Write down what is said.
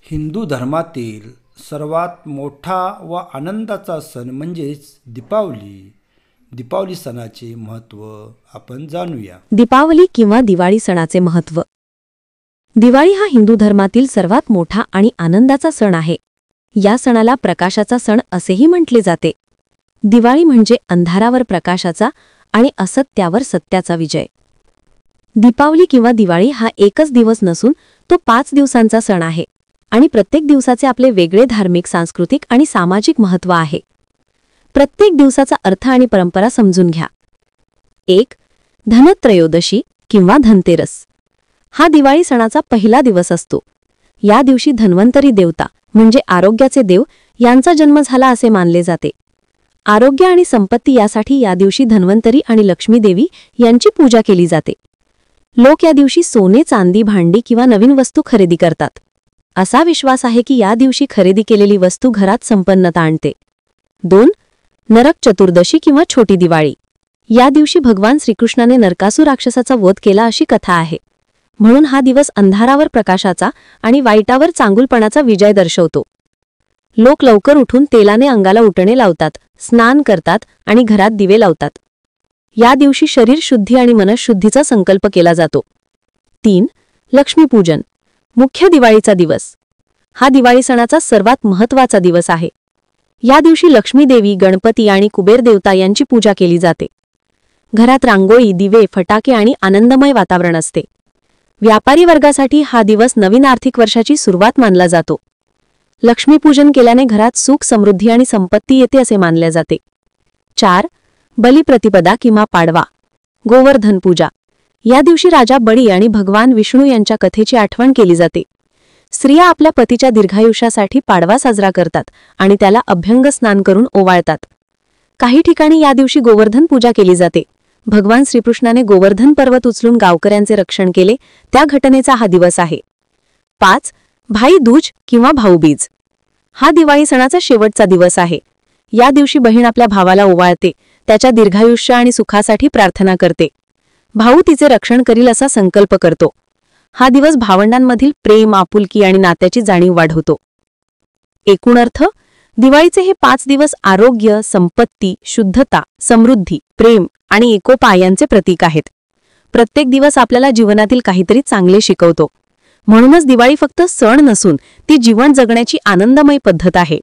हिंदू धर्मातील सर्वात मोठा व आनंदाचा सण म्हणजेच दीपावली. दीपावली सणाचे महत्त्व आपण जाणूया. दीपावली किंवा दिवाळी सणाचे महत्त्व. दिवाळी हा हिंदू धर्मातील सर्वात मोठा आणि आनंदाचा सण आहे. या सणाला प्रकाशाचा सण असेही म्हटले जाते. दिवाळी म्हणजे अंधारावर प्रकाशाचा आणि असत्यावर सत्याचा विजय. दीपावली किंवा दिवाळी हा एकच दिवस नसून तो 5 दिवसांचा सण आहे आणि प्रत्येक दिवसाचे आपले वेगळे धार्मिक, सांस्कृतिक आणि सामाजिक महत्त्व आहे. प्रत्येक दिवसाचा अर्थ आणि परंपरा समजून घ्या. 1. धनत्रयोदशी किंवा धनतेरस. हा दिवाळी सणाचा पहिला दिवस असतो. या दिवशी धन्वंतरी देवता म्हणजे आरोग्याचे देव यांचा जन्म झाला असे मानले जाते. आरोग्य आणि संपत्ती यासाठी या दिवशी धन्वंतरी आणि लक्ष्मी देवी यांची पूजा केली जाते. लोक या दिवशी सोने, चांदी, भांडी किंवा नवीन वस्तू खरेदी करतात. असा विश्वास आहे की या दिवशी खरेदी केलेली वस्तू घरात संपन्नता आणते. 2. नरक चतुर्दशी किंवा छोटी दिवाळी. या दिवशी भगवान श्रीकृष्णाने नरकासुर राक्षसाचा वध केला अशी कथा आहे. म्हणून हा दिवस अंधारावर प्रकाशाचा आणि वाईटावर चांगुलपणाचा विजय दर्शवतो. लोक लवकर उठून तेलाने अंगाला उटणे लावतात, स्नान करतात आणि घरात दिवे लावतात. या दिवशी शरीर शुद्धी आणि मनःशुद्धीचा संकल्प केला जातो. 3. लक्ष्मीपूजन. मुख्य दिवाळीचा दिवस. हा दिवाळी सणाचा सर्वात महत्त्वाचा दिवस आहे. या दिवशी लक्ष्मी देवी, गणपती आणि कुबेर देवता यांची पूजा केली जाते. घरात रांगोळी, दिवे, फटाके आणि आनंदमय वातावरण असते. व्यापारी वर्गासाठी हा दिवस नवीन आर्थिक वर्षाची सुरुवात मानला जातो. लक्ष्मीपूजन केल्याने घरात सुख, समृद्धी आणि संपत्ती येते असे मानले जाते. 4. बलिप्रतिपदा किंवा पाडवा. गोवर्धन पूजा. या दिवशी राजा बळी आणि भगवान विष्णू यांच्या कथेची आठवण केली जाते. स्त्रिया आपल्या पतीच्या दीर्घायुष्यासाठी पाडवा साजरा करतात आणि त्याला अभ्यंग स्नान करून ओवाळतात. काही ठिकाणी या दिवशी गोवर्धन पूजा केली जाते. भगवान श्रीकृष्णाने गोवर्धन पर्वत उचलून गावकऱ्यांचे रक्षण केले त्या घटनेचा हा दिवस आहे. 5. भाई दूज किंवा भाऊबीज. हा दिवाळी सणाचा शेवटचा दिवस आहे. या दिवशी बहीण आपल्या भावाला ओवाळते, त्याच्या दीर्घायुष्य आणि सुखासाठी प्रार्थना करते. भाऊ तिचे रक्षण करील असा संकल्प करतो. हा दिवस भावंडांमधील प्रेम, आपुलकी आणि नात्याची जाणीव वाढवतो. एकूण अर्थ, दिवाळीचे हे 5 दिवस आरोग्य, संपत्ती, शुद्धता, समृद्धी, प्रेम आणि एकोपा यांचे प्रतीक आहेत. प्रत्येक दिवस आपल्याला जीवनातील काहीतरी चांगले शिकवतो. म्हणूनच दिवाळी फक्त सण नसून ती जीवन जगण्याची आनंदमय पद्धत आहे.